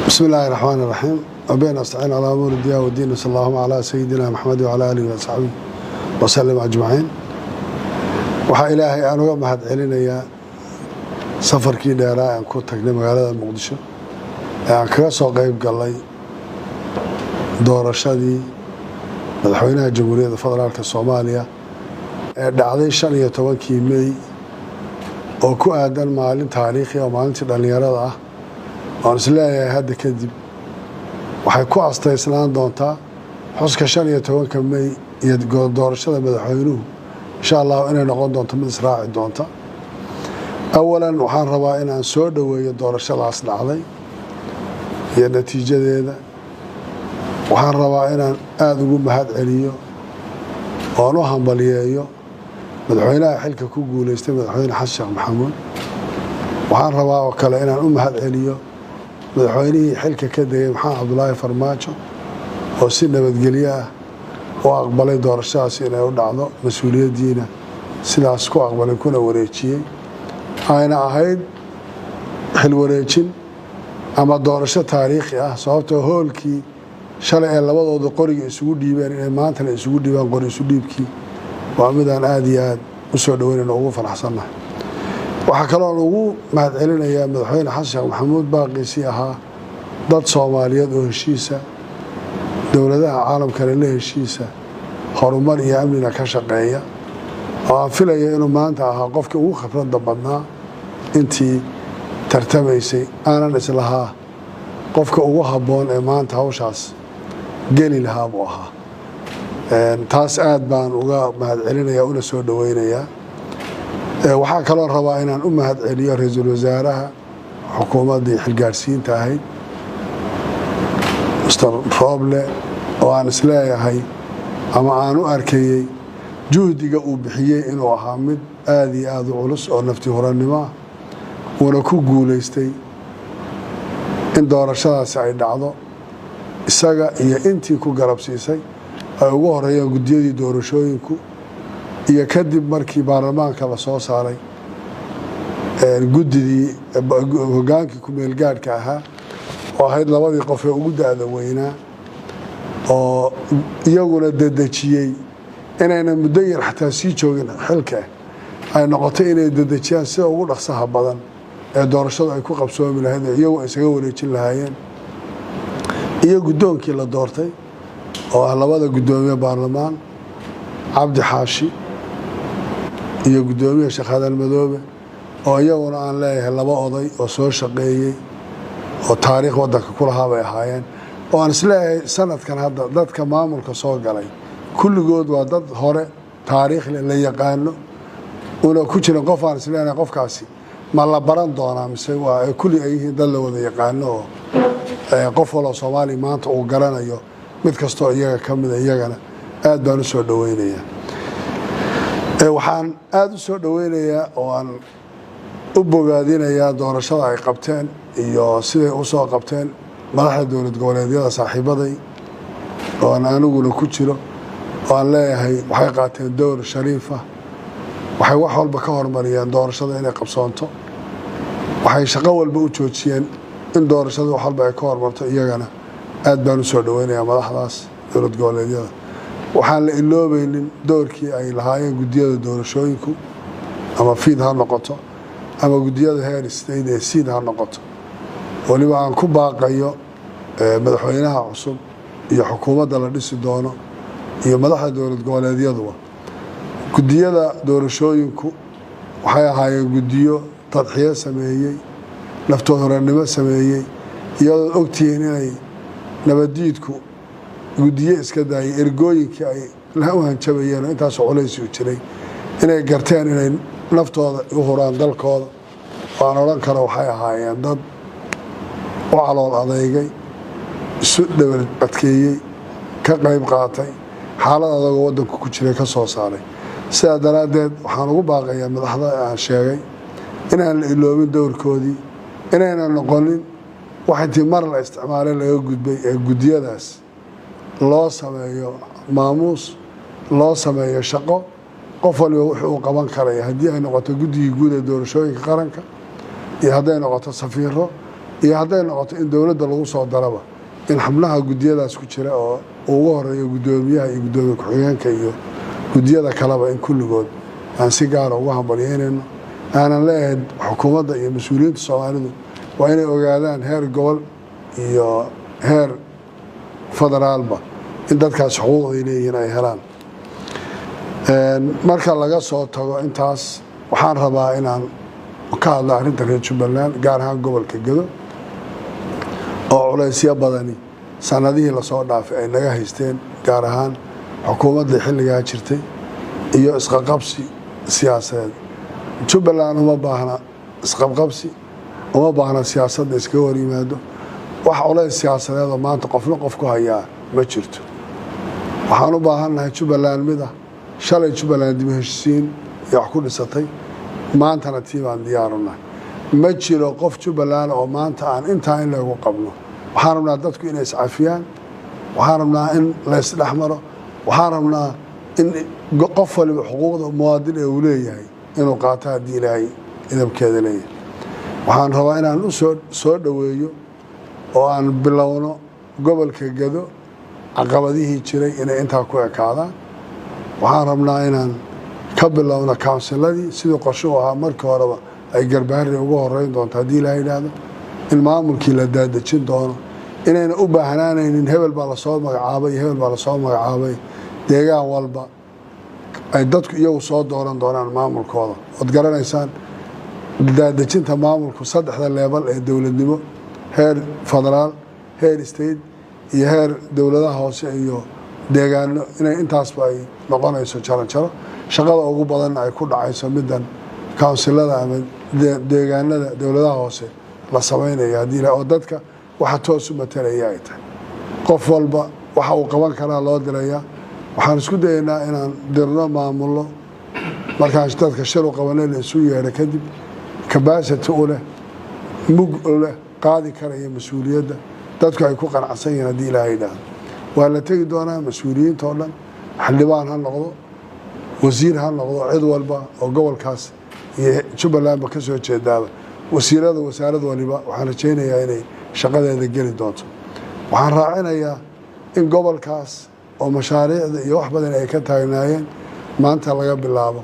بسم الله الرحمن الرحيم وبين استعين على امور الدنيا والدين صلى الله على سيدنا محمد وعلى اله وصحبه وسلم اجمعين. waxaa ilaahay aan uga mahad celinayaa safarkii dheeraa aan ku tagnay magaalada Muqdisho ee aan kaga soo qayb galay doorashadii madaxweynaha Jamhuuriyadda Federaalka Soomaaliya ee dhacday 15 May oo ku aadan maalin taariikhi oo maalintii dhalinyarada ah oo isleeyahay hadda kadib waxay ku asteysnaan doontaa xuska 15 May iyo doorashada madaxweynuhu insha Allah inay noqon doonto mid israaci doonta. awalan waxaan rabaa inaan soo dhaweeyo doorashadaas dhacday iyo natiijadeeda. waxaan rabaa inaan aad ugu mahad celiyo oo aan u hambaliyeeyo madaxweynaha xilka ku guuleystay madaxweyne Xasan Sheekh Maxamuud. waxaan rabaa oo kale inaan u mahad celiyo madaxweynihii xilka ka degay Maxamed Cabdullaahi Farmaajo oo si nabadgelyo ah oo aqbalay doorashadaas inay u dhacdo mas'uuliyadiina sidaas ku aqbalay kuna wareejiyay ayna ahayd xil wareejin ama doorasho taariikhi ah sababtoo hoolkii shalay ee labadooda qoriga isugu dhiibeen inay maantana isugu dhiibaan qori isu dhiibkii waa midaan aad iyo aad u soo dhaweynayno ugu faraxsannahay. waxaa kaloo ugu mahad celinayaa madaxweyne Xasan Sheekh Maxamuud baaqiisii ahaa dad Soomaaliyeed oo heshiisa dowladaha caalamkana la heshiisa horumar iyo amniga ka shaqeeya oo aan filayo inuu maanta ahaa qofkii ugu khibradda badnaa intii tartamaysay aanan islahaa qofka ugu habboon ee maanta hawshaas geli lahaa buu ahaa. taas aad baan uga mahad celinayaa una soo dhaweynayaa. waxaa kaloo rabaa inaan u mahad celiyo ra'iisul wasaaraha xukuumadda xilgaarsiinta ahayd Mr. Roble oo aan isleeyahay ama aan u arkayay juhdiga uu bixiyay inuu ahaa mid aad iyo aad u culus oo nafti horannimo ah uuna ku guuleystay in doorashadaasi ay dhacdo isaga iyo intii ku garabsiisay ay ugu horeeyeen guddiyadii doorashooyinku iyo kadib markii baarlamaanka la soo saaray guddidii hogaankii ku meel gaadhka ahaa oo ahayd labadii qof ee ugu da'da weynaa oo iyaguna dedejiyey inayna muddo yar xataa sii joogin xilka ay noqotay inay dedejiyaan sida ugu dhaqsaha badan ee doorashadu ay ku qabsoomi lahayd iyagu isaga wareejin lahaayeen iyo guddoonkii la doortay oo ah labada guddoomiye baarlamaan Cabdi Xaashi iyo guddoomiye Sheekh Aadan Madoobe oo iyaguna aan leeyahay laba oday oo soo shaqeeyay oo taariikh waddanka ku lahaa bay ahaayeen oo aan isleeyahay sanadkan hadda dadka maamulka soo galay kulligood waa dad hore taariikh la yaqaano una ku jira qof aan isleeyahay qofkaasi ma la baran doonaa mise waa kulli ay yihiin dad la wada yaqaano oo qof walba Soomaali maanta uu garanayo mid kastoo iyaga ka mid iyagana aad baan u soo dhaweynayaa. waxaan aad u soo dhaweynayaa oo aan u bogaadinayaa doorashada ay qabteen iyo siday u soo qabteen madaxda dowlad goboleedyada saaxiibaday oo aan aniguna ku jiro oo aan leeyahay waxay qaateen door shariif ah. waxay wax walba ka hormariyeen doorashada inay qabsoonto. waxay shaqo walba u joojiyeen in doorashada wax walba ay ka hormarto iyagana aad baan u soo dhaweynayaa madaxdaas dowlad goboleedyada. waxaan la iloobaynin doorkii ay lahaayeen guddiyada doorashooyinku ama fiid ha noqoto ama guddiyada heer state ee siid ha noqoto. waliba aan ku baaqayo madaxweynaha cusub iyo xukuumadda la dhisi doono iyo madaxda dowlad goboleedyaduba guddiyada doorashooyinku waxay ahaayeen guddiyo tadxiyo sameeyey naftood horannimo sameeyey iyadoo ogtihiin inay nabadiidku guddiyo iska daayay ergooyinkii ay la hanjabayeen oo intaasoo culays u jiray inay garteen inay naftooda u huraan dalkooda waan odhan karo waxay ahaayeen dad u calool adeygay isu dhawal adkeeyey ka qayb qaatay xaalad adagoo waddanku ku jiray ka soo saaray. sidaa daraaddeed waxaan ugu baaqayaa madaxda aan sheegay inaan la iloobin dowrkoodii inaynan noqonin wax intii mar la isticmaalay laga gudbay ee guddiyadaas loo sameeyo maamuus loo sameeyo shaqo qof waliba wuxuu u qaban karaya haddii ay noqoto guddigii guud ee doorashooyinka qaranka iyo hadday noqoto safiiro iyo hadday noqoto in dowladda lagu soo daraba in xubnaha guddiyadaas ku jira oo ugu horeeyo guddoomiyaha iyo guddoomiye ku-xigeenka iyo guddiyada kaleba in kulligood aan si gaara ugu hambalyeynayno aanan leeyahay xukuumadda iyo mas-uuliyiinta soomaalidu waa inay ogaadaan heer gobol iyo heer federaalba in dadkaas xuquuqday leeyihiin ay helaan marka laga soo tago intaas waxaan rabaa inaan ka hadlo arrinta reer Jubbaland gaar ahaan gobolka Gedo oo culaysyo badani sanadihii la soo dhaafay ay naga haysteen gaar ahaan xukuumadda xilligaa jirtay iyo isqaqabsi siyaasadeed Jubbaland uma baahna isqabqabsi uma baahna siyaasadda iska hor yimaado wax culays siyaasadeed oo maanta qofna qof ku hayaa ma jirto waxaan u baahanahay Jubbaland mid ah shalay Jubbaland dib u heshiisiin iyo wax ku dhisatay maantana tiibaan diyaarinahay ma jiro qof Jubbaland oo maanta aan intaa in lagu qabno waxaan rabnaa dadku inay iscafiyaan waxaan rabnaa in la isdhaxmaro waxaan rabnaa in qof waliba xuquuqda muwaadin ee uu leeyahay inuu qaato haddii ilaahay idabkeeda leeyahay waxaan rabaa inaan u soo dhaweeyo oo aan bilowno gobolka Gedo caqabadihii jiray inay intaa ku ekaadaan waxaan rabnaa inaan ka bilowno kawnsiladii sidii qorsho ahaa markii horeba ay garbaari ugu horeyn doonto haddii ilaahay yidhaahdo in maamulkii la daadejin doono inayna u baahnaanaynin hebel baa lasoo magacaabay iyo hebel baa lasoo magacaabay deegaan walba ay dadku iyagu soo dooran doonaan maamulkooda ood garanaysaan daadejinta maamulku saddexda leebal ee dowladnimo heer federaal heer state iyo heer dowladaha hoose iyo deegaano inay intaasba ay noqonayso jaranjaro shaqada ugu badanna ay ku dhacayso middan kawnsilada ama deegaanada dowladaha hoose la samaynayo haddii oo dadka waxa toos u matalaya ay tahay qof walba waxa uu qaban karaa loo dirayaa waxaan isku dayaynaa inaan dirno maamullo markaan dadka shir u qabanay la isu yeedho kadib capacity u leh mug u leh qaadi karaya mas-uuliyadda dadku ay ku qanacsan yihiin haddii ilaahay yidhaahdo waa la tegi doonaa mas-uuliyiinta oo dhan xildhibaan ha noqdo wasiir ha noqdo cid walba oo gobolkaas iyo Jubbalandba ka soo jeedaaba wasaarad waliba waxaan rajaynayaa inay shaqadeeda geli doonto waxaan raacinayaa in gobolkaas oo mashaariicda iyo wax badan ay ka taagnaayeen maanta laga bilaabo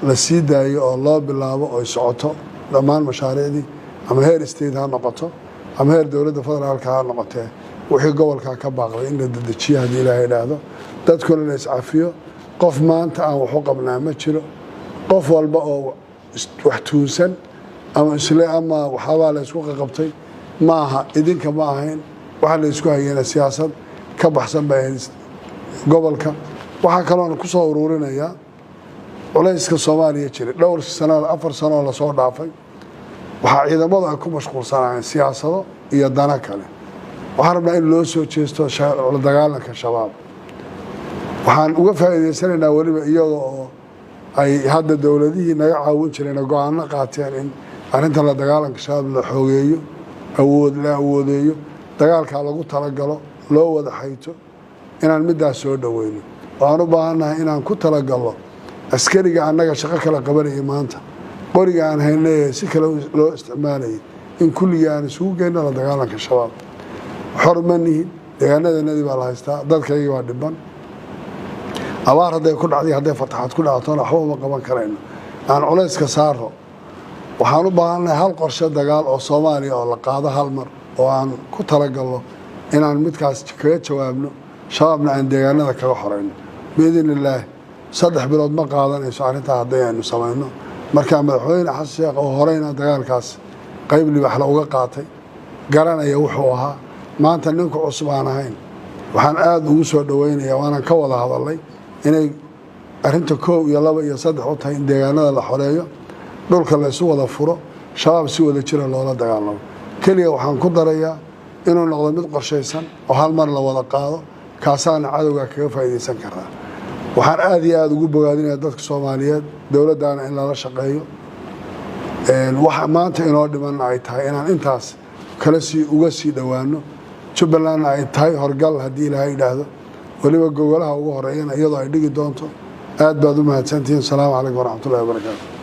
la sii daayo oo loo bilaabo oo socoto dhammaan mashaariicdii ama heer state ha noqoto ama heer dowladda federaalka ha noqotee wixii gobolka ka baaqday in la dedejiyo haddii ilaahay yidhaahdo dadkuna la iscafiyo qof maanta aan wax u qabnaa ma jiro qof walba oo wax tuunsan ama isle ama waxaabaa la isku qaqabtay ma aha idinka ma ahayn waxa la isku hayeen siyaasad ka baxsan bay gobolka waxa kaloon ku soo ururinayaa culayska Soomaaliya jiray dhowr sano 4 sano la soo dhaafay waxa ciidamadu ay ku mashquulsanayeen siyaasado iyo dana kale waxaan rabnaa in loo soo jeesto la dagaalanka shabaab waxaan uga faa'iideysanaynaa waliba iyagoo oo ay hadda dowladihii naga caawin jireen go'aano qaateen in arrinta la dagaalanka shabaab la xoogeeyo la awoodeeyo dagaalka lagu talagalo loo wada xayto inaan midaas soo dhaweyno waan u baahanahay inaan ku talagalno askariga annaga shaqo kala qabanaya maanta qoriga aan haynay si kale loo isticmaalay in kulliga aan isugu geyno la dagaalanka shabaab xormanihi deegaanadeennadii baa la haystaa dadkayga waa dhiban abaar hadday ku dhacday hadday fataxaad ku dhactona waxba uma qaban karayno aan culayska saaro waxaan u baahanahay hal qorshe dagaal oo Soomaaliya oo la qaado hal mar oo aan ku talagalno inaan midkaas kaga jawaabno shabaabna aan deegaanada kaga xoreyno biidinillah 3 bilood ma qaadanayso arrinta hadday aanu samayno marka madaxweyne xasan sheekh oo horeyna dagaalkaas qayb libax la uga qaatay garanaya wuxuu ahaa maanta ninku cusub aan ahayn waxaan aad ugu soo dhaweynayaa waanan ka wada hadalay inay arrinta 1 iyo 2 iyo 3 u tahay in deegaanada la xoreeyo dhulka la isu wada furo shabaab si wada jira loola dagaalamo kaliya waxaan ku darayaa inuu noqdo mid qorshaysan oo hal mar la wada qaado kaasana cadawga kaga faa'iideysan karaa waxaan aad iyo aad ugu bogaadinayaa dadka Soomaaliyeed dawladana in la shaqeeyo waxa maanta inoo dhiman ay tahay inaan intaas kala uga sii dhawaano Jubbaland ay tahay horgal haddii ilaahay yidhaahdo waliba gogolaha ugu horeeyana iyadoo ay dhigi doonto aad baad u mahadsantihiin. Salaamu calaykum waraxmatullaahi wabarakaatuh.